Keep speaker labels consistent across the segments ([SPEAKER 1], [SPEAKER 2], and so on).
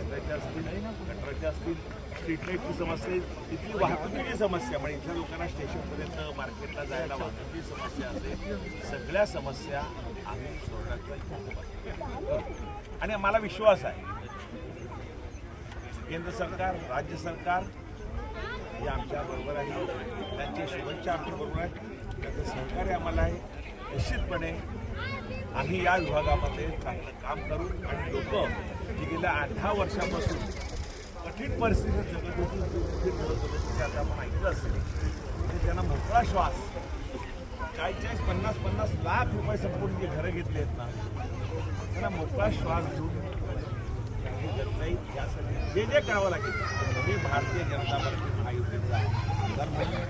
[SPEAKER 1] रस्त्याच्या असतील, गटराच्या असतील, स्ट्रीट लाईटची समस्या आहे, इथली वाहतुकीची समस्या, म्हणजे इथल्या लोकांना स्टेशनपर्यंत मार्केटला जायला वाहतुकीची समस्या असेल, सगळ्या समस्या आम्ही सोडण्याचा प्रयत्न करू. आणि मला विश्वास आहे केंद्र सरकार, राज्य सरकार हे आमच्याबरोबर आहे, त्यांची शुभेच्छा आमच्याबरोबर आहे, त्याचं सहकार्य आम्हाला आहे. निश्चितपणे आम्ही या विभागामध्ये चांगलं काम करू आणि लोक जी गेल्या 8-10 वर्षापासून कठीण परिस्थितीत जगत होती आता आपण ऐकलं असेल की त्यांना मोकळा श्वास 40-50 लाख रुपये संपूर्ण जे घरं घेतली आहेत ना, त्यांना मोकळा श्वास घेऊन घेत नाही. यासाठी जे जे करावं लागेल हे भारतीय जनता पार्टी महायुतीचा आमदार म्हणून,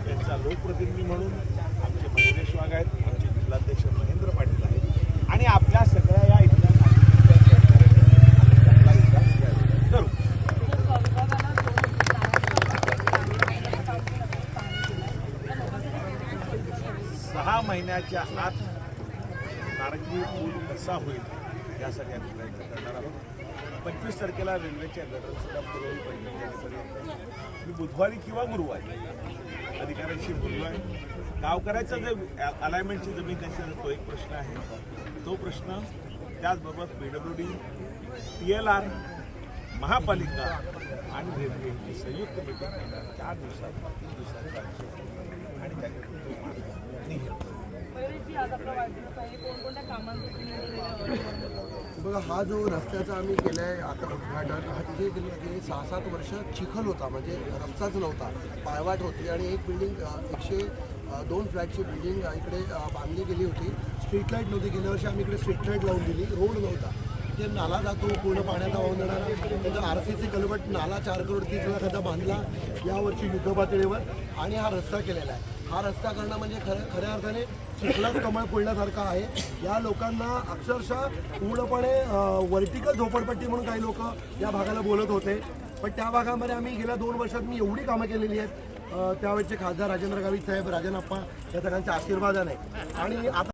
[SPEAKER 1] त्यांचा लोकप्रतिनिधी म्हणून आमचे महेश वाघ आहेत, आमचे जिल्हाध्यक्ष महेंद्र पाटील आहेत आणि आपल्या सगळ्या या इथल्या करू. 6 महिन्याच्या आत नारंगी पूल कसा होईल यासाठी आम्ही प्रयत्न करणार आहोत. 25 तारखेला रेल्वेच्या गटरसुद्धा पुरवणी पर्यंत मी बुधवारी किंवा गुरुवारी अधिकाऱ्यांशी बोललो आहे. गावकऱ्याचं जे अलाइनमेंटची जमीन त्यांची तो एक प्रश्न आहे, तो प्रश्न, त्याचबरोबर PWD, TLR, महापालिका आणि रेल्वे ही संयुक्त मीटिंग घेणार 4 दिवसात 3 दिवसात आणि
[SPEAKER 2] बघा, हा जो रस्त्याचा आम्ही केला आहे आता उद्घाटन, हा तिथे गेले 6-7 वर्ष चिखल होता, म्हणजे रस्ताच नव्हता, पायवाट होती आणि एक बिल्डिंग 102 फ्लॅटची बिल्डिंग इकडे बांधली गेली होती. स्ट्रीट लाईट नव्हती, गेल्या वर्षी आम्ही इकडे स्ट्रीट लाईट लावून दिली. रोड नव्हता, ते नाला जातो पूर्ण पाण्याचा वाहून जाणारा, त्याचा RCC कलवट नाला 4 करोड 30 लाखाचा बांधला यावर्षी युद्धपातळीवर आणि हा रस्ता केलेला आहे. हा रस्ता करणं म्हणजे खऱ्या अर्थाने चिखलात कमळ फोडण्यासारखा आहे. या लोकांना अक्षरशः पूर्णपणे वर्टिकल झोपडपट्टी म्हणून काही लोक या भागाला बोलत होते, पण त्या भागामध्ये आम्ही गेल्या 2 वर्षात मी एवढी कामं केलेली आहेत. त्यावेळेचे खासदार राजेंद्र गावित साहेब, राजन आप्पा या सगळ्यांच्या आशीर्वादाने आणि आता